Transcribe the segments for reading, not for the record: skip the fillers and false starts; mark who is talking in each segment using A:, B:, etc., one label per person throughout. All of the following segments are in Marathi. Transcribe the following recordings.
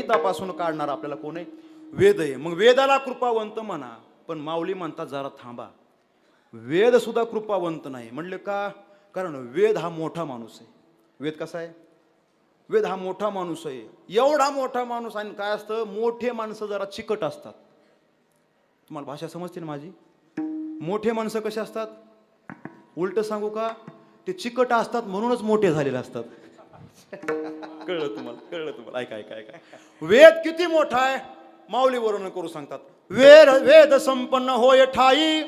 A: गणितापासून काढणार आपल्याला कोण आहे? वेद आहे. मग वेदाला कृपावंत म्हणा, पण माऊली म्हणतात जरा थांबा, वेद सुद्धा कृपावंत नाही. म्हणले का? कारण वेद हा मोठा माणूस आहे. वेद कसा आहे? वेद हा मोठा माणूस आहे. एवढा मोठा माणूस. आणि काय असतं, मोठे माणसं जरा चिकट असतात. तुम्हाला भाषा समजते ना माझी? मोठे माणसं कसे असतात? उलट सांगू का, ते चिकट असतात म्हणूनच मोठे झालेले असतात. कळलं तुम्हाला? कळलं तुम्हाला? ऐका ऐका ऐका. वेद किती मोठा आहे माऊली वर्णन करू सांगतात. वेद वेद संपन्न होय ठाई,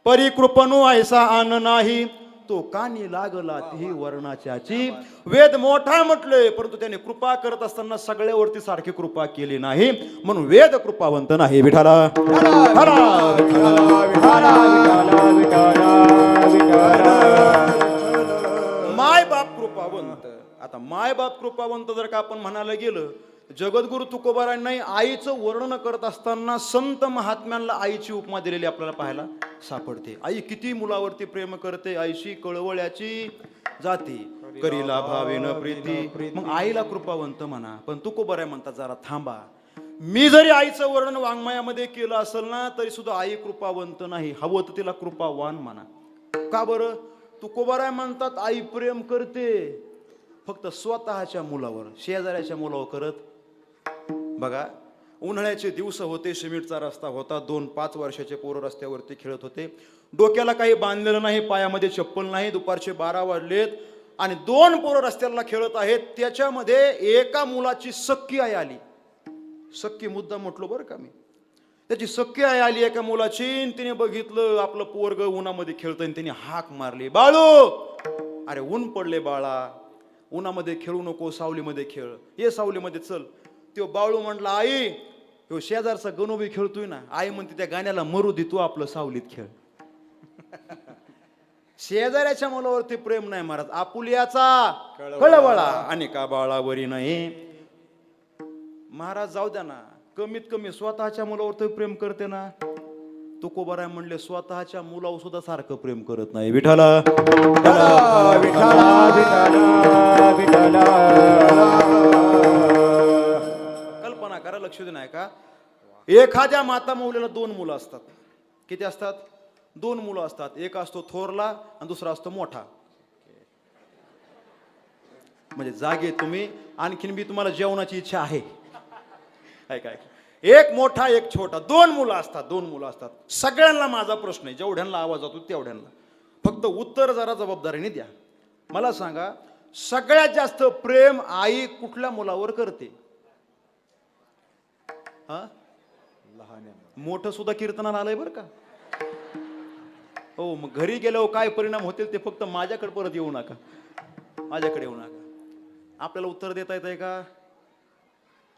A: परिकृपणू ऐसा आन नाही, तो कानी लागला ती वर्णाच्याची. वेद मोठा म्हटले, परंतु त्याने कृपा करत असताना सगळ्यावरती सारखी कृपा केली नाही, म्हणून वेद कृपावंत नाही. विठाला माय बाप कृपावंत. आता माय बाप कृपावंत जर का आपण म्हणायला गेलं, जगद्गुरु तुकोबारांनी आईचं वर्णन करत असताना संत महात्म्यांना आईची उपमा दिलेली आपल्याला पाहायला सापडते. आई किती मुलावरती प्रेम करते, आईशी कळवळ्याची जाती, करीला भावेन प्रीती. मग आईला कृपावंत म्हणा, पण तुकोबाराय म्हणतात जरा थांबा, मी जरी आईचं वर्णन वाङ्मयामध्ये केलं असेल ना, तरी सुद्धा आई कृपावंत नाही, हवं तर तिला कृपावान म्हणा. का बरं? तुकोबाराय म्हणतात आई प्रेम करते फक्त स्वतःच्या मुलावर, शेजाऱ्याच्या मुलावर करत. बघा, उन्हाळ्याचे दिवस होते, सिमेंटचा रस्ता होता, 2-5 वर्षाचे पोरं रस्त्यावरती खेळत होते, डोक्याला काही बांधलेलं नाही, पायामध्ये चप्पल नाही, दुपारचे 12 वाजलेत आणि 2 पोरं रस्त्याला खेळत आहेत. त्याच्यामध्ये एका मुलाची सख्खी आई आली. सख्खी मुद्दा म्हटलो बरं का मी. त्याची सख्खी आई आली एका मुलाची, तिने बघितलं आपलं पोरग उन्हामध्ये खेळतंय, तिने हाक मारली, बाळू, अरे ऊन पडले बाळा, उन्हामध्ये खेळू नको, सावलीमध्ये खेळ, ये सावलीमध्ये चल. तो बाळू म्हटला, आई तो शेजारचा गणोबी खेळतोय ना. आई म्हणते त्या गाण्याला मरू दे, तू आपलं सावलीत खेळ. शेजाऱ्याच्या मुलावरती प्रेम नाही मारत, आपुलियाचा कळवळा आणि का बाळावरी नाही. महाराज जाऊ द्या ना, कमीत कमी स्वतःच्या मुलावरती प्रेम करते ना. तुकोबाराय म्हणले स्वतःच्या मुलावर सुद्धा सारखं प्रेम करत नाही. विठाला कल्पना करा, लक्ष दे नाही का. एखाद्या माता मौलीला 2 मुलं असतात. किती असतात? 2 मुलं असतात. एक असतो थोरला आणि दुसरा असतो मोठा. म्हणजे जागे तुम्ही, आणखीन बी तुम्हाला जेवणाची इच्छा आहे. काय एक मोठा एक छोटा, 2 मुलं असतात. 2 मुलं असतात. सगळ्यांना माझा प्रश्न आहे, जेवढ्यांना आवाज जातो तेवढ्यांना फक्त उत्तर जरा जबाबदारीने द्या. मला सांगा, सगळ्यात जास्त प्रेम आई कुठल्या मुलावर करते? हा, मोठं सुद्धा कीर्तनाला आलंय बरं का. हो, मग घरी गेल्यावर काय परिणाम होतील ते फक्त माझ्याकडे परत येऊ नका, माझ्याकडे येऊ नका. आपल्याला उत्तर देता येत आहे का?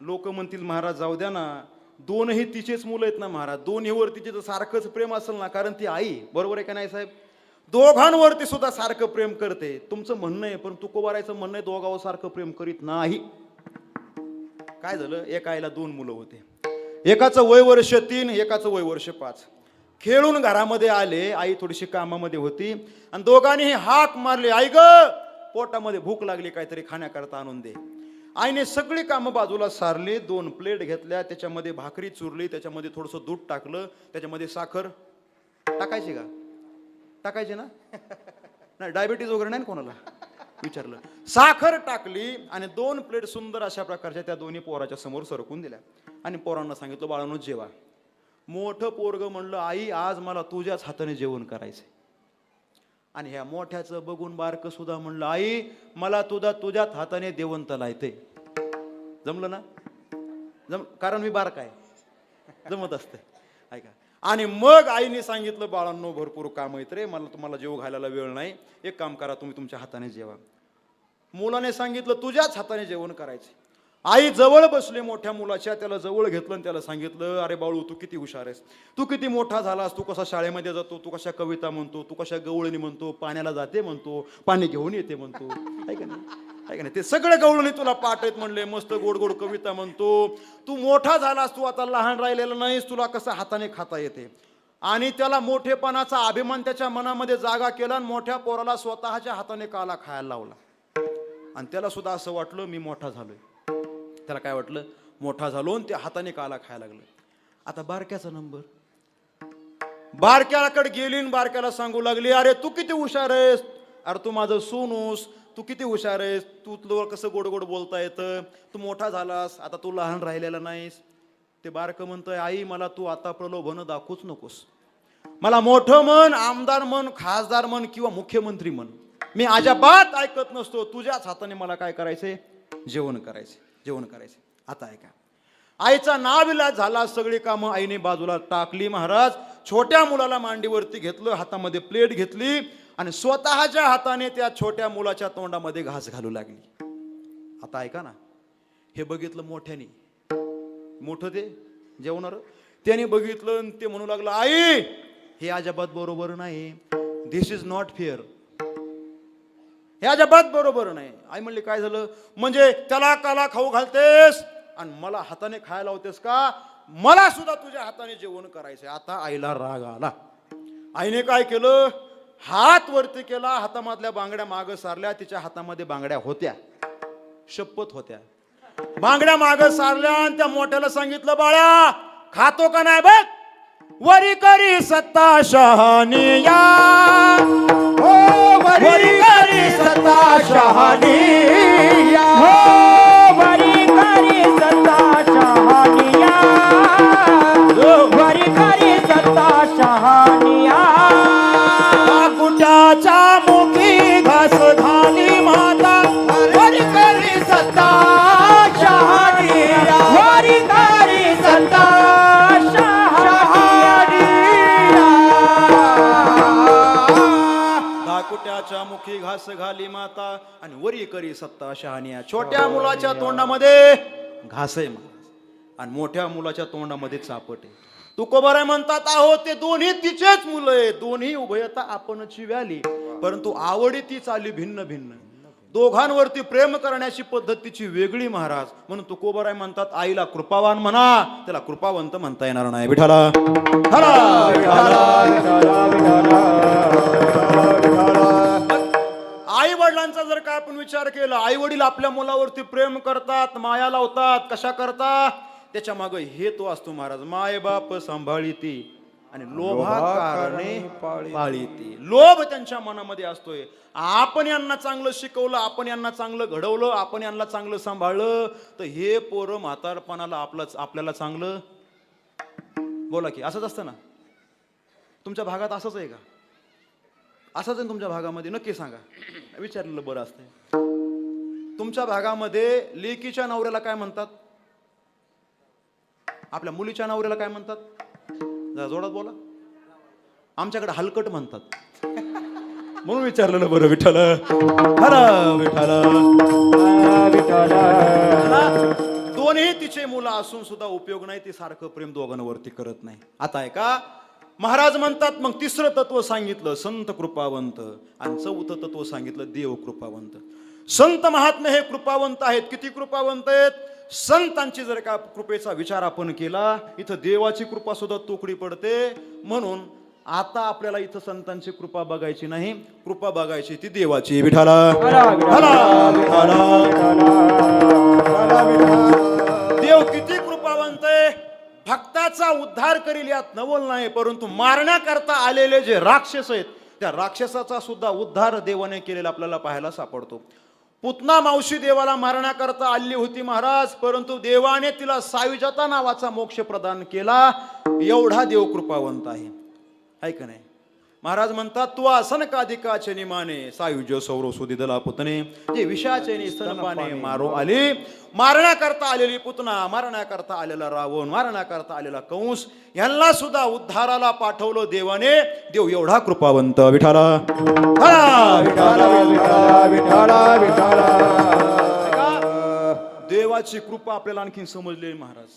A: लोक म्हणतील महाराज जाऊ द्या ना, 2ही तिचेच मुलं आहेत ना महाराज, 2हीवर तिचे तर सारखंच प्रेम असेल ना, कारण ती आई. बरोबर आहे का नाही साहेब? दोघांवरती सुद्धा सारखं प्रेम करते. तुमचं म्हणणं आहे, पण तुकोबारायचं म्हणणं आहे दोघांवर सारखं प्रेम करीत नाही. काय झालं, एका आईला 2 मुलं होते. एकाचं वय वर्ष 3, एकाचं वय वर्ष 5. खेळून घरामध्ये आले, आई थोडीशी कामामध्ये होती आणि दोघांनीही हाक मारली, आई ग, पोटामध्ये भूक लागली, काहीतरी खाण्याकरता आणून दे. आईने सगळी कामं बाजूला सारली, 2 प्लेट घेतल्या, त्याच्यामध्ये भाकरी चुरली, त्याच्यामध्ये थोडंसं दूध टाकलं, त्याच्यामध्ये साखर टाकायची का? टाकायची ना? नाही, डायबिटीज वगैरे नाही कोणाला विचारलं. साखर टाकली आणि 2 प्लेट सुंदर अशा प्रकारच्या त्या दोन्ही पोराच्या समोर सरकून दिल्या आणि पोरांना सांगितलं, बाळांनो जेवा. मोठं पोरग म्हणलं, आई आज मला तुझ्याच हाताने जेवण करायचंय. आणि ह्या मोठ्याचं बघून बारकं सुद्धा म्हणलं, आई मला तुझ्याच हाताने जेवण लायते. जमलं ना? कारण मी बारका आहे, जमत असते. ऐका. आणि मग आईने सांगितलं, बाळांनो भरपूर काम आहेत रे, मला तुम्हाला जेव घालायला वेळ नाही, एक काम करा, तुम्ही तुमच्या हाताने जेवा. मुलाने सांगितलं तुझ्याच हाताने जेवण करायचे. आई जवळ बसले मोठ्या मुलाच्या, त्याला जवळ घेतलं आणि त्याला सांगितलं, अरे बाळू तू किती हुशार आहेस, तू किती मोठा झालास, तू कसा शाळेमध्ये जातो, तू कशा कविता म्हणतो, तू कशा गवळणी म्हणतो, पाण्याला जाते म्हणतो, पाणी घेऊन येते म्हणतो. ऐका नाही, ते सगळे गवळणी तुला पाठ आहेत म्हणले, मस्त गोड गोड कविता म्हणतो, तू मोठा झालास, तू आता लहान राहिलेला नाहीस, तुला कसं हाताने खाता येते. आणि त्याला मोठेपणाचा अभिमान त्याच्या मनामध्ये जागा केला आणि मोठ्या पोराला स्वतःच्या हाताने काला खायला लावला. आणि त्याला सुद्धा असं वाटलं मी मोठा झालोय. त्याला काय वाटलं, मोठा झालो आणि त्या हाताने काला खायला लागलं. आता बारक्याचा नंबर. बारक्याकडे गेली आणि बारक्याला सांगू लागली, अरे तू किती हुशार आहेस, अरे तू माझं सोनूस, तू किती हुशार आहेस, तू तुला कसं गोड गोड बोलता येतं, तू मोठा झालास, आता तू लहान राहिलेला नाहीस. ते बारकं म्हणतंय, आई मला तू आता प्रलोभन दाखवूच नकोस, मला मोठं म्हण, आमदार म्हण, खासदार म्हण किंवा मुख्यमंत्री म्हण, मी अजिबात ऐकत नसतो. तुझ्याच हाताने मला काय करायचंय, जेवण करायचे, जेवण करायचे. आता ऐका, आईचा नाविलाज झाला, सगळी कामं आईने बाजूला टाकली. महाराज छोट्या मुलाला मांडीवरती घेतलं, हातामध्ये प्लेट घेतली आणि स्वतःच्या हाताने त्या छोट्या मुलाच्या तोंडामध्ये घास घालू लागली. आता ऐका ना, हे बघितलं मोठ्याने, मोठं ते जेवणार त्याने बघितलं आणि ते म्हणू लागलं, आई हे अजिबात बरोबर नाही, दिस इज नॉट फेअर, हे अजिबात बरोबर नाही. आई म्हणली, काय झालं? म्हणजे त्याला काला खाऊ घालतेस आणि मला हाताने खायला होतेस का, मला सुद्धा तुझ्या हाताने जेवण करायचंय. आता आईला राग आला. आईने काय केलं, हात वरती केला, हातामधल्या बांगड्या मागं सारल्या. तिच्या हातामध्ये बांगड्या होत्या, शपथ होत्या, बांगड्या मागं सारल्या आणि त्या मोठ्याला सांगितलं, बाळा खातो का नाही बघ, वरी करी सत्ता शहानिया, हो वरी करी सत्ता शहानिया, हो वरी करी सत्ता शहानिया, वरी करी सत्ता शहानिया. कुट्याच्या मुखी घास घाली माता, वरी करी सत्ता शहानिया, वरी करी सत्ता कुट्याच्या मुखी घास घाली माता आणि वरी करी सत्ता शहानिया. छोट्या मुलाच्या तोंडामध्ये घास आहे आणि मोठ्या मुलाच्या तोंडामध्ये चापट आहे. तुकोबाराय म्हणतात, आहो ते दोन्ही तिचेच मुलं आहे, दोन्ही उभयता आपणची व्याली, परंतु आवडी ती चाली भिन्न भिन्न. दोघांवरती प्रेम करण्याची पद्धतीची वेगळी. महाराज म्हणून तुकोबाराय म्हणतात, आईला कृपावान म्हणा, त्याला कृपावंत म्हणता येणार नाही. विठाला आई वडिलांचा जर काय आपण विचार केला, आई वडील आपल्या मुलावरती प्रेम करतात, माया लावतात, कशा करतात, त्याच्या मागे हेतू असतो. महाराज माय बाप सांभाळीती आणि लोभा कारणे पाळीती. लोभ त्यांच्या मनामध्ये असतोय. आपण यांना चांगलं शिकवलं, आपण यांना चांगलं घडवलं, आपण यांना चांगलं सांभाळलं, तर हे पोरं म्हातारपणाला आपल्याला चांगलं. बोला की असंच असतं ना? तुमच्या भागात असंच आहे का? असंच आहे तुमच्या भागामध्ये? नक्की सांगा, विचारलेलं बरं असतंय. तुमच्या भागामध्ये लेकीच्या नवऱ्याला काय म्हणतात, आपल्या मुलीच्या नवऱ्याला काय म्हणतात? जरा जोरात बोला. आमच्याकडे हलकट म्हणतात. म्हणून विचारलेलं बरं. विठ्ठल दोन्ही तिचे मुलं असून सुद्धा उपयोग नाही, ती सारखं प्रेम दोघांवरती करत नाही. आता आहे का, महाराज म्हणतात, मग तिसरं तत्व सांगितलं संत कृपावंत आणि चौथं तत्व सांगितलं देव कृपावंत. संत महात्मे हे कृपावंत आहेत. किती कृपावंत आहेत? संतांची जर का कृपेचा विचार आपण केला, इथं देवाची कृपा सुद्धा तोकडी पडते. म्हणून आता आपल्याला इथं संतांची कृपा बघायची नाही, कृपा बघायची ती देवाची. विठाला देव किती कृपावंत आहे. भक्ताचा उद्धार करील यात नवल नाही, परंतु मारण्याकरता आलेले जे राक्षस आहेत, त्या राक्षसाचा सुद्धा उद्धार देवाने केलेला आपल्याला पाहायला सापडतो. पुतना मावशी देवाला मारण्याकरता आली होती महाराज, परंतु देवाने तिला सायुजाता नावाचा मोक्ष प्रदान केला. एवढा देव कृपावंत आहे का नाही? महाराज म्हणतात, तू आसन कादिकाचे निमाने सायुज्य सौरव सुदिदला पुतने, जे विषाचे निस्तनपाने मारो आली. मारण्याकरता आलेली पुतना, मारण्याकरता आलेला रावण, मारण्याकरता आलेला कंस, यांना सुद्धा उद्धाराला पाठवलं देवाने. देव एवढा कृपावंत. विठाला देवाची कृपा आपल्याला आणखी समजली. महाराज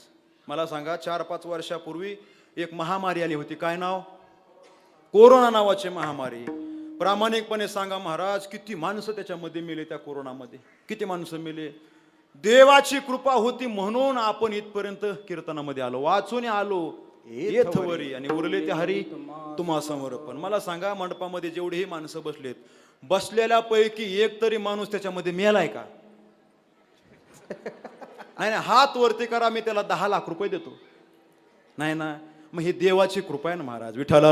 A: मला सांगा, 4-5 वर्षापूर्वी एक महामारी आली होती. काय नाव? कोरोना नावाची महामारी. प्रामाणिकपणे सांगा महाराज, किती माणसं त्याच्यामध्ये मेले, त्या कोरोनामध्ये किती माणसं मेले. देवाची कृपा होती म्हणून आपण इथपर्यंत कीर्तनामध्ये आलो, वाचून आलो. येथवरी आणि उरले ते हरी तुम्हा समोर. पण मला सांगा, मंडपामध्ये जेवढेही माणसं बसलेत, बसलेल्या पैकी एक तरी माणूस त्याच्यामध्ये मेलाय का? आणि हात वरती करा, मी त्याला 10 लाख रुपये देतो. नाही ना, मग ही देवाची कृपा आहे ना महाराज. विठ्ठल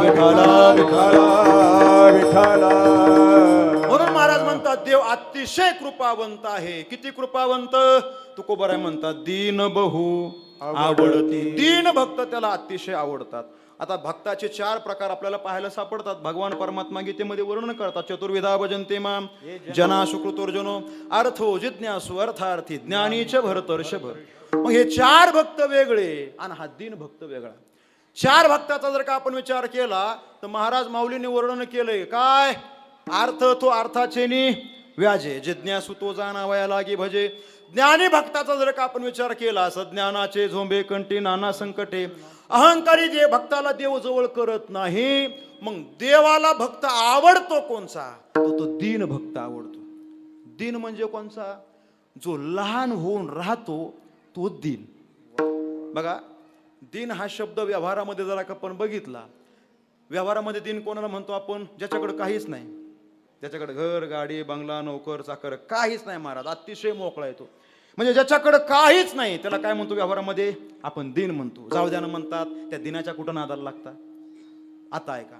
A: विठ्ठल विठ्ठल विठ्ठल. म्हणून महाराज म्हणतात देव अतिशय कृपावंत आहे. किती कृपावंत? तुकोबाराय म्हणतात दीन बहु आवडती. दीन भक्त त्याला अतिशय आवडतात. आता भक्ताचे 4 प्रकार आपल्याला पाहायला सापडतात. भगवान परमात्मा गीतेमध्ये वर्णन करतात. चतुर्विधा भजन्ते माम जना सुकृतोर्जनो अर्थो जिज्ञासु अर्थार्थी ज्ञानी च भरतर्षभ. मग हे 4 भक्त वेगळे आणि हा दीन भक्त वेगळा. 4 भक्ताचा जर का आपण विचार केला तर महाराज माऊलीने वर्णन केलंय काय? अर्थ तो अर्थाचेनी व्याजे, जिज्ञासु तो जाणावया लागे भजे. ज्ञानी भक्ताचा जर का आपण विचार केला सज्ञानाचे झोंबे कंठी नाना संकटे. अहंकारी जे भक्ताला देव जवळ करत नाही. मग देवाला भक्त आवडतो कोणचा? तो दीन भक्त आवडतो. दीन म्हणजे कोणचा? जो लहान होऊन राहतो तो दीन. बघा, दीन हा शब्द व्यवहारामध्ये जर आपण बघितला, व्यवहारामध्ये दीन कोणाला म्हणतो आपण? ज्याच्याकडे काहीच नाही, ज्याच्याकडे घर गाडी बंगला नोकर चाकर काहीच नाही महाराज, अतिशय मोकळा येतो. म्हणजे ज्याच्याकडे काहीच नाही त्याला काय म्हणतो व्यवहारामध्ये? आपण दीन म्हणतो. जाऊ द्यानं म्हणतात. त्या दिनाच्या कुठं नादाला लागतात? आता ऐका,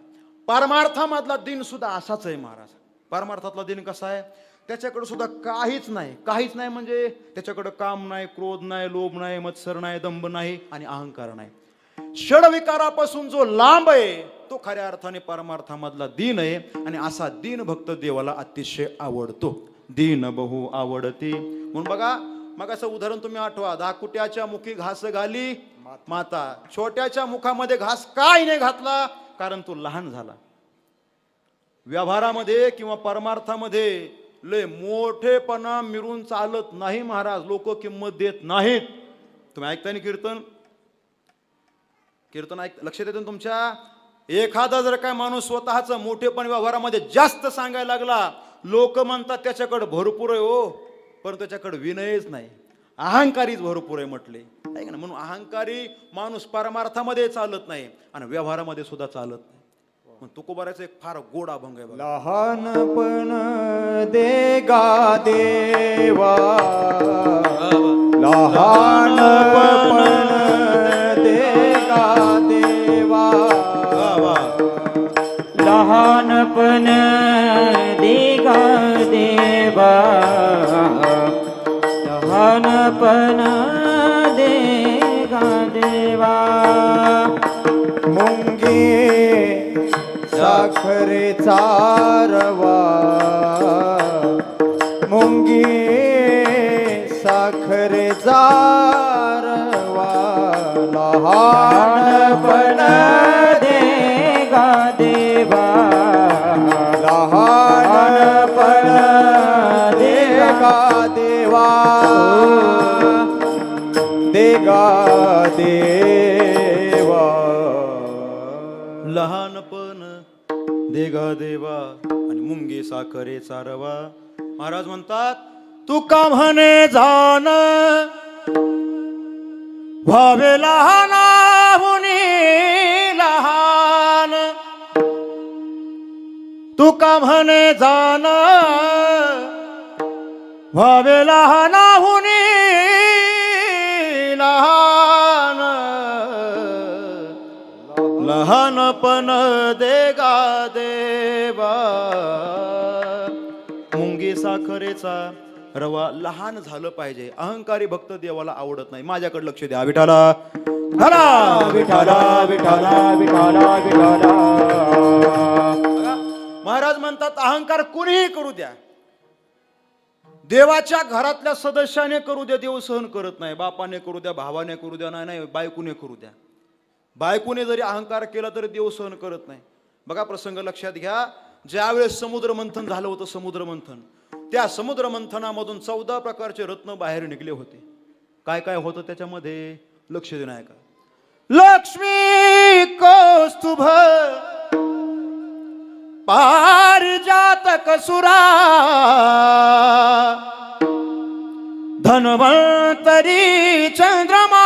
A: परमार्थामधला दिन सुद्धा असाच आहे महाराज. परमार्थातला दिन कसा आहे? त्याच्याकडे सुद्धा काहीच नाही. काहीच नाही म्हणजे त्याच्याकडे काम नाही, क्रोध नाही, लोभ नाही, मत्सर नाही, दंभ नाही आणि अहंकार नाही. षडविकारापासून जो लांब आहे तो खऱ्या अर्थाने परमार्थामधला दीन आहे. आणि असा दीन भक्त देवाला अतिशय आवडतो. दीन बहु आवडती. म्हणून बघा, मग असं उदाहरण तुम्ही आठवा. दाकुट्याच्या मुखी घास घाली माता. छोट्याच्या मुखामध्ये घास काय नाही घातला? कारण तो लहान झाला. व्यवहारामध्ये किंवा परमार्थामध्ये लय मोठेपणा मिरून चालत नाही महाराज. लोक किंमत देत नाहीत. तुम्ही ऐकता ना कीर्तन? कीर्तन ऐक, लक्ष देतो तुमच्या. एखादा जर काय माणूस स्वतःच मोठेपण व्यवहारामध्ये जास्त सांगायला लागला, लोक म्हणतात त्याच्याकडे भरपूर आहे हो, पण त्याच्याकडे विनयच नाही, अहंकारीच भरपूर आहे म्हटले. ऐक ना, म्हणून अहंकारी माणूस परमार्थामध्ये चालत नाही आणि व्यवहारामध्ये सुद्धा चालत नाही. मग तुकोबारायचा एक फार गोड अभंग आहे.
B: लहानपण देगा देवा, लहानपण देगा देवा, लहानपण देगा देवा, लहानपण देगा देवा. मुंगी साखरेचा रवा, मुंगी साखरेचा रवा, लहानपण देगा देवा, लहानपण देगा देवा, देगा देवा.
A: लहानपण देगा देवा आणि मुंगी साखरेचा रवा. महाराज म्हणतात तुका म्हणे जाण व्हावे लहानाहुनी लहान. तुका म्हणे जाण व्हावे लहानाहुनी लहान. लहानपण देगा देवा, मुंगी साखरेचा रवा. लहान झालं पाहिजे. अहंकारी भक्त देवाला आवडत नाही. माझ्याकडे लक्ष द्या. विठाला विठाला विठाला विठाला विठाला विठाला. महाराज म्हणतात अहंकार कुणीही करू द्या, देवाच्या घरातल्या सदस्याने करू द्या, देव सहन करत नाही. बापाने करू द्या, भावाने करू द्या, नाही बायकोने करू द्या. बायकोने जरी अहंकार केला तरी देव सहन करत नाही. बघा प्रसंग लक्षात घ्या. ज्यावेळेस समुद्र मंथन झालं होतं, समुद्र मंथन, त्या समुद्र मंथनामधून 14 प्रकारचे रत्न बाहेर निघले होते. काय काय होतं त्याच्यामध्ये? लक्ष देणं आहे का? लक्ष्मी कौस्तुभ पारिजातक सुरा, धन्वंतरी चंद्रमा.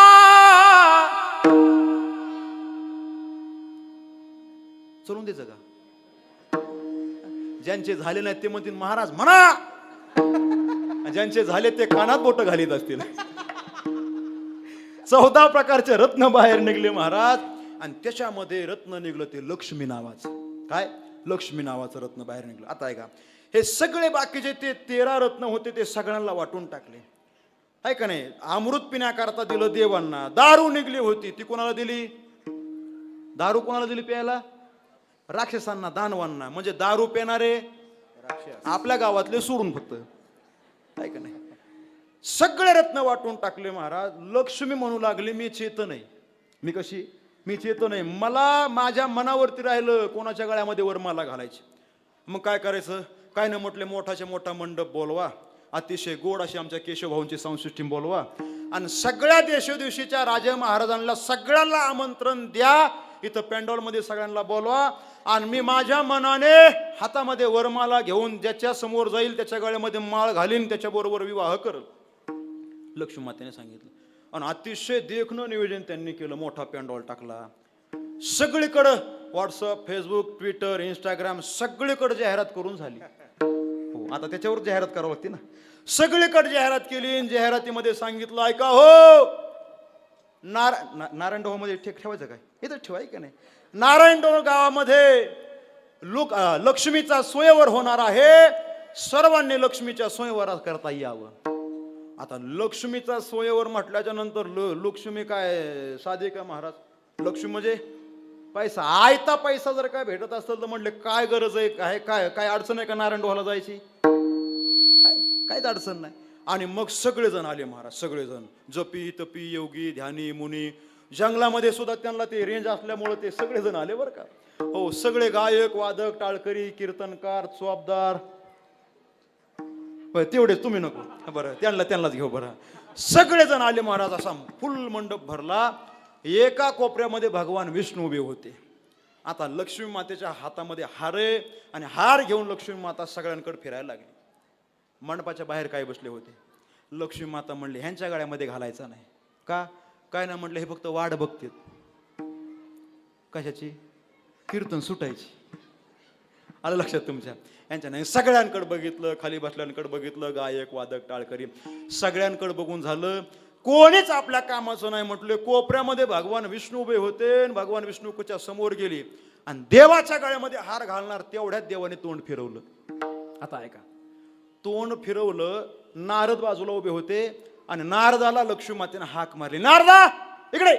A: चलून द्यायचं का? ज्यांचे झाले नाही ते म्हणतील महाराज म्हणा. ज्यांचे झाले ते कानात बोट घालीत असतील. 14 प्रकारचे रत्न बाहेर निघले महाराज. आणि त्याच्यामध्ये रत्न निघलं ते लक्ष्मी नावाचं. काय? लक्ष्मी नावाचं रत्न बाहेर निघलं. आता ऐका, हे सगळे बाकीचे ते 13 रत्न होते ते सगळ्यांना वाटून टाकले, आहे का नाही? अमृत पिण्याकरता दिलं देवांना. दारू निघली होती ती कोणाला दिली? दारू कोणाला दिली प्यायला? राक्षसांना, दानवांना. म्हणजे दारू पिणारे आपल्या गावातले सोडून फक्त, आहे का नाही? सगळे रत्न वाटून टाकले महाराज. लक्ष्मी म्हणू लागली मी चेत नाही. मी कशी? मी चेत नाही. मला माझ्या मनावरती राहिलं कोणाच्या गळ्यामध्ये वरमाला घालायची. मग काय करायचं? काय न म्हटले मोठाच्या मोठा मंडप बोलवा, अतिशय गोड अशी आमच्या केशवभाऊंची संसृष्टी बोलवा आणि सगळ्या देशोदिवशीच्या राजे महाराजांना सगळ्यांना आमंत्रण द्या. इथं पॅन्डॉलमध्ये सगळ्यांना बोलवा आणि मी माझ्या मनाने हातामध्ये वरमाला घेऊन ज्याच्या समोर जाईल त्याच्या गळ्यामध्ये माळ घालीन, त्याच्याबरोबर विवाह करल. लक्ष्मी मातेने सांगितलं. आणि अतिशय देखणं नियोजन त्यांनी केलं. मोठा पॅन्डॉल टाकला. सगळीकडं व्हॉट्सअप, फेसबुक, ट्विटर, इंस्टाग्राम सगळीकडे जाहिरात करून झाली. हो, आता त्याच्यावर जाहिरात करावं लागते ना. सगळीकडे जाहिरात केली. जाहिरातीमध्ये सांगितलं, ऐका हो, नारायणगाव मध्ये ठेवायचं काय? इथं ठेवाय का नाही? नारायणगाव गावामध्ये लक्ष्मीचा स्वयंवर होणार आहे. सर्वांनी लक्ष्मीच्या स्वयंवरात करता यावं. आता लक्ष्मीचा स्वयंवर म्हटल्याच्या नंतर लक्ष्मी काय साधे का महाराज? लक्ष्मी म्हणजे पैसा, आयता पैसा जर काय भेटत असेल तर म्हटले काय गरज आहे? काय काय काय अडचण आहे का नारायणगावला जायची? काहीच अडचण नाही. आणि मग सगळेजण आले महाराज. सगळेजण जपी तपी योगी ध्यानी मुनी. जंगलामध्ये सुद्धा त्यांना ते रेंज असल्यामुळे ते सगळेजण आले बरं का. हो, सगळे गायक, वादक, टाळकरी, कीर्तनकार, चोपदार. तेवढेच तुम्ही नको बरं, त्यांनाच घेऊ बरं. सगळेजण आले महाराज. असा फुल मंडप भरला. एका कोपऱ्यामध्ये भगवान विष्णू उभे होते. आता लक्ष्मी मातेच्या हातामध्ये हार आहे आणि हार घेऊन लक्ष्मी माता सगळ्यांकडे फिरायला लागली. मंडपाच्या बाहेर काय बसले होते. लक्ष्मी माता म्हणले ह्यांच्या गळ्यामध्ये घालायचा नाही. का? काय ना म्हटलं, हे फक्त वाट बघतील. कशाची? कीर्तन सुटायची. आलं लक्षात तुमच्या? यांच्या नाही. सगळ्यांकडे बघितलं, खाली बसल्यांकडे बघितलं, गायक, वादक, टाळकरी सगळ्यांकडे बघून झालं. कोणीच आपल्या कामाचं नाही म्हटले. कोपऱ्यामध्ये भगवान विष्णू उभे होते. भगवान विष्णूच्या समोर गेली आणि देवाच्या गळ्यामध्ये हार घालणार तेवढ्यात देवाने तोंड फिरवलं. आता ऐका, तोंड फिरवलं. नारद बाजूला उभे होते आणि नारदाला लक्ष्मी मातेने हाक मारली, नारदा इकडे.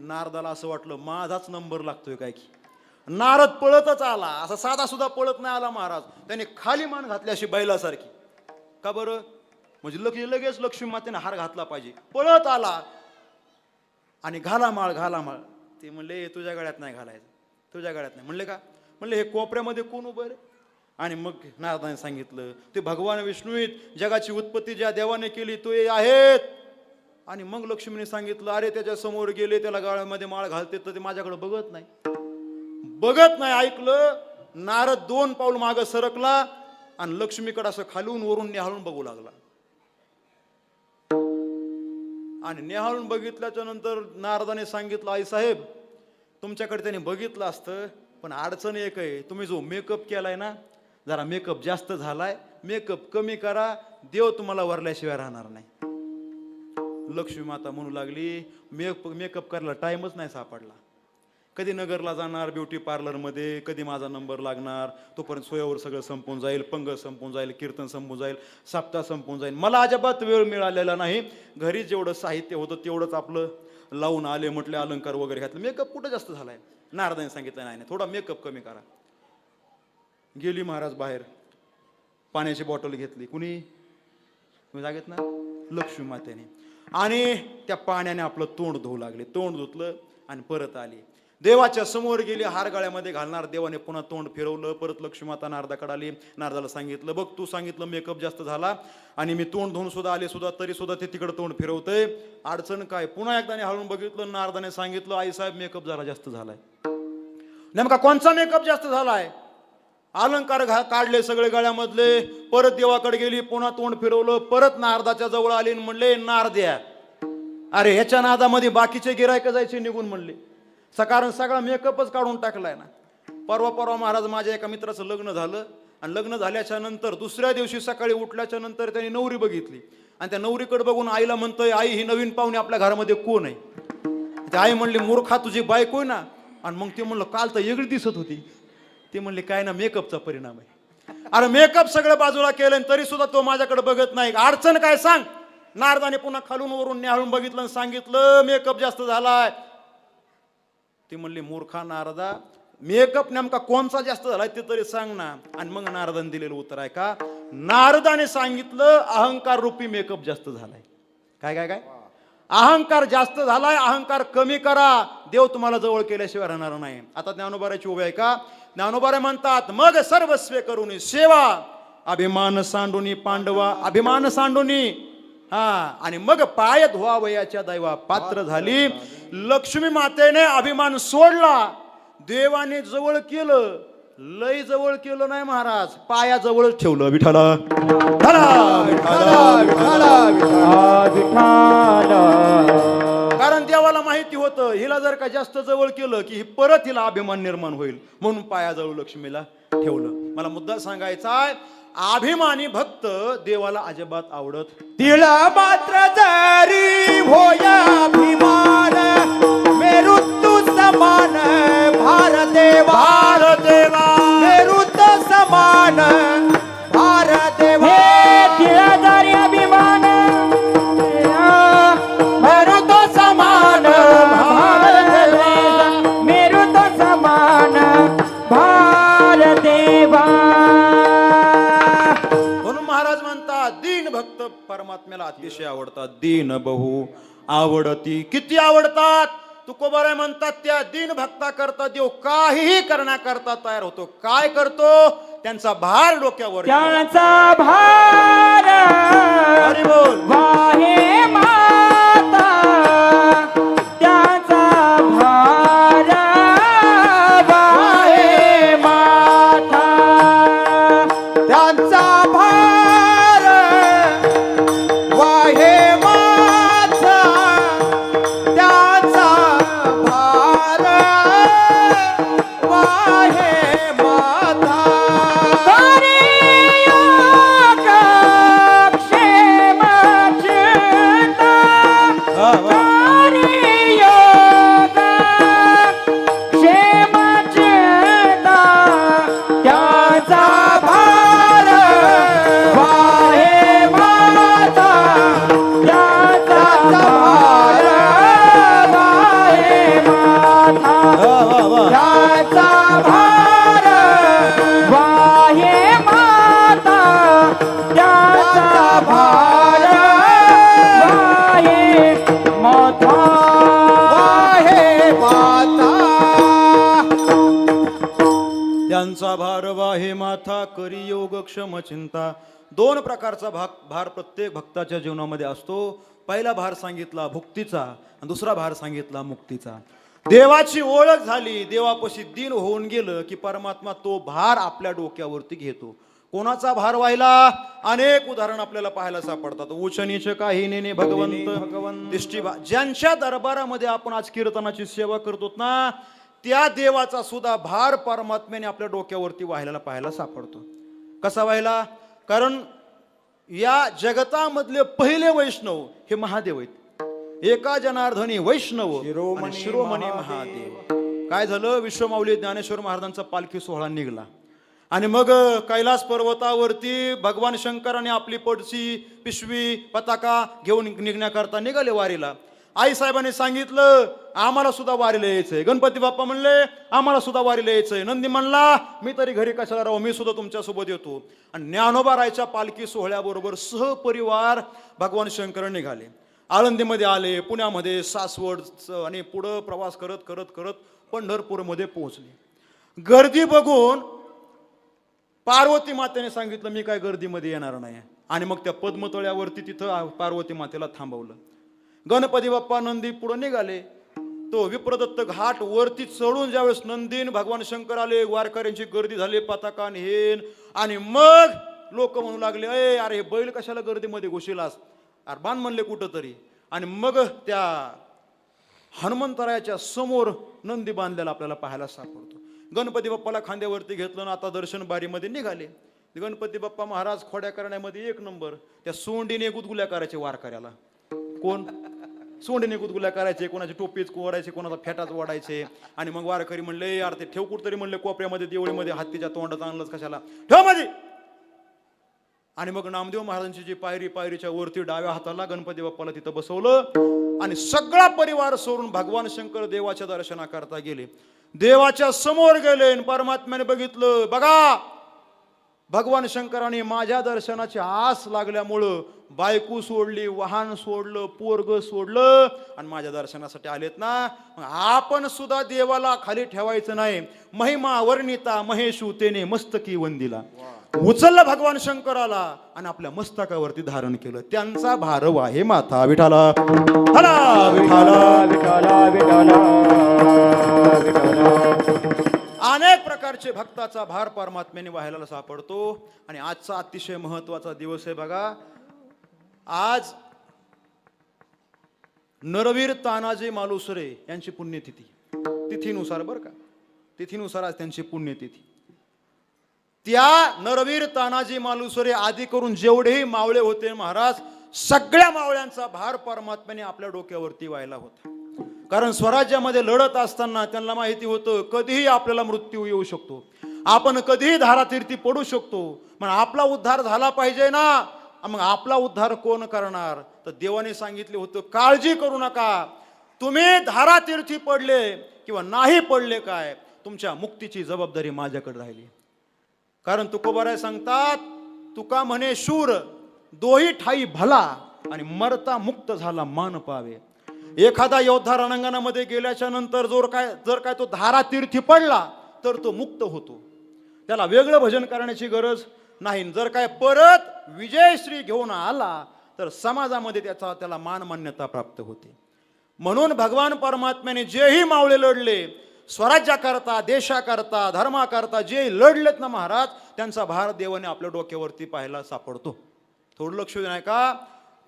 A: नारदाला असं वाटलं माझाच नंबर लागतोय काय की. नारद पळतच आला. असा साधा सुद्धा पळत नाही आला महाराज. त्याने खाली मान घातली अशी बैलासारखी. का बरं? म्हणजे लगेच लक्ष्मी मातेने हार घातला पाहिजे. पळत आला आणि घाला माळ, घाला माळ. ते म्हणले तुझ्या गळ्यात नाही घालायचं, तुझ्या गळ्यात नाही. म्हणले का? म्हणले हे कोपऱ्यामध्ये कोण उभं रे? आणि मग नारदाने सांगितलं ते भगवान विष्णू आहेत. जगाची उत्पत्ती ज्या देवाने केली तो आहेत. आणि मग लक्ष्मीने सांगितलं अरे त्याच्या समोर गेले, त्याला गळ्यामध्ये माळ घालते तर ते माझ्याकडे बघत नाही, बघत नाही. ऐकलं. नारद 2 पाऊल मागं सरकला आणि लक्ष्मीकडे असं खालून वरून निहाळून बघू लागला. आणि निहाळून बघितल्याच्या नंतर नारदाने सांगितलं आई साहेब तुमच्याकडे त्याने बघितलं असतं पण अडचण एक आहे, तुम्ही जो मेकअप केलाय ना जरा मेकअप जास्त झालाय, मेकअप कमी करा, देव तुम्हाला वरल्याशिवाय राहणार नाही. लक्ष्मी माता म्हणू लागली मेकअप करायला टाइमच नाही सापडला. कधी नगरला जाणार ब्युटी पार्लरमध्ये, कधी माझा नंबर लागणार, तोपर्यंत सोयावर सगळं संपून जाईल, पंगत संपून जाईल, कीर्तन संपून जाईल, सप्ताह संपून जाईल. मला अजिबात वेळ मिळालेला नाही. घरी जेवढं साहित्य होतं तेवढंच आपलं लावून आले, म्हटले अलंकार वगैरे घातले. मेकअप कुठं जास्त झालाय? नारदाने सांगितलं नाही थोडा मेकअप कमी करा. गेली महाराज बाहेर, पाण्याची बॉटल घेतली. कुणी? तुम्ही जागेत ना? लक्ष्मी मातेने. आणि त्या पाण्याने आपलं तोंड धुवू लागले. तोंड धुतलं आणि परत आली. देवाच्या समोर गेली, हार गळ्यामध्ये घालणार. देवाने पुन्हा तोंड फिरवलं. परत लक्ष्मी माता नारदाकडे आली. नारदाला सांगितलं बघ तू सांगितलं मेकअप जास्त झाला आणि मी तोंड धुवून सुद्धा आले सुद्धा तरी सुद्धा ते तिकडे तोंड फिरवतंय, अडचण काय? पुन्हा एकदा हळून बघितलं. नारदाने सांगितलं आई साहेब मेकअप जरा जास्त झालाय. नेमका कोणचा मेकअप जास्त झालाय? अलंकार काढले सगळे गळ्यामधले. परत देवाकडे गेली, पुन्हा तोंड फिरवलं. परत नारदाच्या जवळ आली आणि म्हणले नारद्या अरे ह्याच्या नादामध्ये बाकीचे गिरायक जायचे निघून म्हणले. कारण सगळा मेकअपच काढून टाकलाय ना. परवा महाराज माझ्या एका मित्राचं लग्न झालं आणि लग्न झाल्याच्या नंतर दुसऱ्या दिवशी सकाळी उठल्याच्या नंतर त्यांनी नवरी बघितली आणि त्या नवरीकडे बघून आईला म्हणतोय, आई ही नवीन पाहुणे आपल्या घरामध्ये कोण आहे? ते आई म्हणली, मूर्खा तुझी बायको आहे ना. आणि मग ते म्हणलं, काल तर वेगळी दिसत होती. ते म्हणले, काय ना, मेकअपचा परिणाम आहे. अरे मेकअप सगळं बाजूला केलं तरी सुद्धा तो माझ्याकडे बघत नाही. अडचण काय सांग? नारदाने पुन्हा खालून वरून न्याहाळून बघितलं आणि सांगितलं, मेकअप जास्त झालाय. ती म्हणली, मूर्खा नारदा, मेकअप नेमका कोणचा जास्त झालाय ते तरी सांग ना. आणि मग नारदाने दिलेलं उत्तर आहे का, नारदाने सांगितलं, अहंकार रूपी मेकअप जास्त झालाय. काय काय काय? अहंकार जास्त झालाय, अहंकार कमी करा, देव तुम्हाला जवळ केल्याशिवाय राहणार नाही. आता ज्ञानोबाराची उभी आहे का? ज्ञानोबारे म्हणतात, मग सर्वस्वे करून सेवा, अभिमान सांडूनी पांडवा, अभिमान सांडूनी, हा, आणि मग पाय धुवावयाच्या दैवा पात्र झाली. लक्ष्मी मातेने अभिमान सोडला, देवाने जवळ केलं, लय जवळ केलं नाही महाराज, पायाजवळ ठेवलं. विठाला कारण देवाला माहिती होतं, हिला जर का जास्त जवळ केलं की परत हिला अभिमान निर्माण होईल, म्हणून पायाजवळ लक्ष्मीला ठेवलं. मला मुद्दा सांगायचा आहे, अभिमानी भक्त देवाला अजिबात आवडत.
B: तिला मात्र जरी होया अभिमान, मेरुत्तु समान भार देवा, मेरुत्तु समान भार देवा. तिला जरी अभिमान, मेरुत्तु समान भार देवा, मेरुत्तु समान भार देवा.
A: दीन भक्त परमात्म्याला अतिशय आवडतात. दीन बहु आवडती, किती आवडतात? तुकोबाराय म्हणतात, त्या दीन भक्ता करता देव काहीही करण्याकरता तयार होतो. काय करतो? त्यांचा भार डोक्यावर,
B: त्यांचा भार वाहे माता, त्यांचा भार वाहे माता, त्यांचा भार वाहे माता, त्यांचा भार वाहे माता.
A: त्यांचा भार वाहे माथा, करी योग क्षम चिंता. दोन प्रकारचा भार प्रत्येक भक्ताच्या जीवनामध्ये असतो. पहिला भार सांगितला भुक्तीचा आणि दुसरा भार सांगितला मुक्तीचा. देवाची ओळख झाली, देवापाशी दीन होऊन गेलं की परमात्मा तो भार आपल्या डोक्यावरती घेतो. कोणाचा भार व्हायला? अनेक उदाहरण आपल्याला पाहायला सापडतात. उच नीच काही नेने भगवंत दिष्टी, ज्यांच्या दरबारामध्ये आपण आज कीर्तनाची सेवा करतो ना, त्या देवाचा सुद्धा भार परमात्म्याने आपल्या डोक्यावरती व्हायला पाहायला सापडतो. कसा व्हायला? कारण या जगतामधले पहिले वैष्णव हे महादेव आहेत. एका जनार्दनी वैष्णव शिरोमणी महादेव. काय झालं? विश्वमाऊली ज्ञानेश्वर महाराजांचा पालखी सोहळा निघाला आणि मग कैलास पर्वतावरती भगवान शंकराने आपली पडसी पिशवी पताका घेऊन निघण्याकरता निघाले वारीला. आई साहेबांनी सांगितलं, आम्हाला सुद्धा वारीला यायचंय. गणपती बाप्पा म्हणले, आम्हाला सुद्धा वारीला यायचंय. नंदी म्हणला, मी तरी घरी कशाला राहू, मी सुद्धा तुमच्या सोबत येतो. आणि ज्ञानोबा रायच्या पालखी सोहळ्याबरोबर सहपरिवार भगवान शंकर निघाले. आळंदीमध्ये आले, पुण्यामध्ये, सासवड आणि पुढं प्रवास करत करत करत पंढरपूरमध्ये पोहोचले. गर्दी बघून पार्वती मातेने सांगितलं, मी काय गर्दीमध्ये येणार नाही. आणि मग त्या पद्मतळ्यावरती तिथं पार्वती मातेला थांबवलं. गणपती बाप्पा नंदी पुढे निघाले. तो विप्रदत्त घाट वरती चढून ज्यावेळेस नंदीन भगवान शंकर आले, वारकऱ्यांची गर्दी झाली, पताका हेन. आणि मग लोक म्हणू लागले, अरे हे बैल कशाला गर्दीमध्ये घुसलास? अरे बाण म्हणले कुठं तरी. आणि मग त्या हनुमंतरायाच्या समोर नंदी बांधलेला आपल्याला पाहायला सापडतो. गणपती बाप्पाला खांद्यावरती घेतलं ना, आता दर्शन बारीमध्ये निघाले. गणपती बाप्पा महाराज खोड्या करण्यामध्ये एक नंबर. त्या सोंडीने गुदगुल्या करायचे वारकऱ्याला. कोण? सोंडीने गुदगुल्या करायचे, कोणाची टोपीच ओढायचे, कोणाचा फेटाच ओढायचे. आणि मग वारकरी म्हणले यार ते ठेव कुठतरी, म्हणले कोपऱ्यामध्ये देवळीमध्ये, हत्तीच्या तोंडात आणलंच कशाला, ठेव मध्ये. आणि मग नामदेव महाराजांची जी पायरी, पायरीच्या वरती डाव्या हाताला गणपती बाप्पाला तिथं बसवलं आणि सगळा परिवार सोडून भगवान शंकर देवाच्या दर्शनाकरता गेले. देवाच्या समोर गेले आणि परमात्म्याने बघितलं, बघा भगवान शंकराने माझ्या दर्शनाची आस लागल्यामुळं बायको सोडली, वाहन सोडलं, पोरग सोडलं आणि माझ्या दर्शनासाठी आलेत ना. आपण सुद्धा देवाला खाली ठेवायचं नाही. महिमा वर्णिता महेशू तेने मस्तकी वंदिला. उचललं भगवान शंकराला आणि आपल्या मस्तकावरती धारण केलं. त्यांचा भारव आहे माथा विठाला. हला विठाला विठाला विठाला विठाला. अनेक प्रकारचे भक्ताचा भार परमात्म्याने वाहायला सापडतो. आणि आजचा अतिशय महत्वाचा दिवस आहे बघा. आज नरवीर तानाजी मालुसरे यांची पुण्यतिथी. तिथीनुसार बरं का, तिथीनुसार आज त्यांची पुण्यतिथी. त्या नरवीर तानाजी मालुसरे आदी करून जेवढेही मावळे होते महाराज, सगळ्या मावळ्यांचा भार परमात्म्याने आपल्या डोक्यावरती व्हायला होता. कारण स्वराज्यामध्ये लढत असताना त्यांना माहिती होतं कधीही आपल्याला मृत्यू येऊ शकतो, आपण कधीही धारातीर्थी पडू शकतो. मग आपला उद्धार झाला पाहिजे ना. मग आपला उद्धार कोण करणार? तर देवाने सांगितले होतं काळजी करू नका, तुम्ही धारातीर्थी पडले किंवा नाही पडले काय, तुमच्या मुक्तीची जबाबदारी माझ्याकडे राहिली. कारण तुकोबाराय सांगतात, तुका म्हणे शूर दोही ठाई भला आणि मरता मुक्त झाला मान पावे. एखादा योद्धा रणांगणामध्ये गेल्याच्या नंतर जर काय तो धारातीर्थी पडला तर तो मुक्त होतो, त्याला वेगळं भजन करण्याची गरज नाही. जर काय परत विजयश्री घेऊन आला तर समाजामध्ये त्याला मान मान्यता प्राप्त होते. म्हणून भगवान परमात्म्याने जेही मावळे लढले, स्वराज्याकरता, देशाकरता, धर्माकरता जे लढलेत ना महाराज, त्यांचा भार देवाने आपल्या डोक्यावरती पाहायला सापडतो. थोडं लक्ष देऊ का.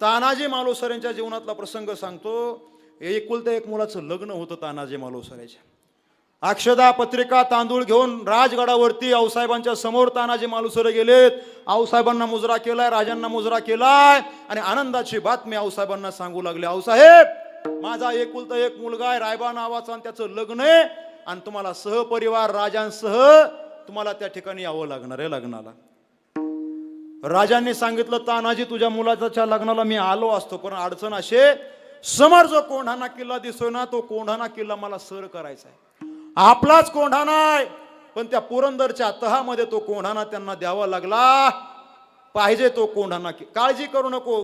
A: तानाजी मालुसरे यांच्या जीवनातला प्रसंग सांगतो. एकुलत्या एक मुलाचं लग्न होतं तानाजी मालुसरेच्या. अक्षदा पत्रिका तांदूळ घेऊन राजगडावरती आऊसाहेबांच्या समोर तानाजी मालुसरे गेलेत. आऊसाहेबांना मुजरा केलाय, राजांना मुजरा केलाय आणि आनंदाची बातमी आऊसाहेबांना सांगू लागले, आऊसाहेब माझा एकुलता एक मुलगा आहे रायबा नावाचा आणि त्याचं लग्न आहे आणि तुम्हाला सहपरिवार राजांसह तुम्हाला त्या ठिकाणी यावं लागणार आहे लग्नाला. राजांनी सांगितलं, तानाजी तुझ्या मुलाच्या लग्नाला मी आलो असतो, पण अडचण असे, समोर जो कोंढाणा किल्ला दिसतोय ना, तो कोंढाणा किल्ला मला सर करायचा आहे. आपलाच कोंढाणा आहे, पण त्या पुरंदरच्या तहामध्ये तो कोंढाणा त्यांना द्यावा लागला पाहिजे. तो कोंढाणा काळजी करू नको.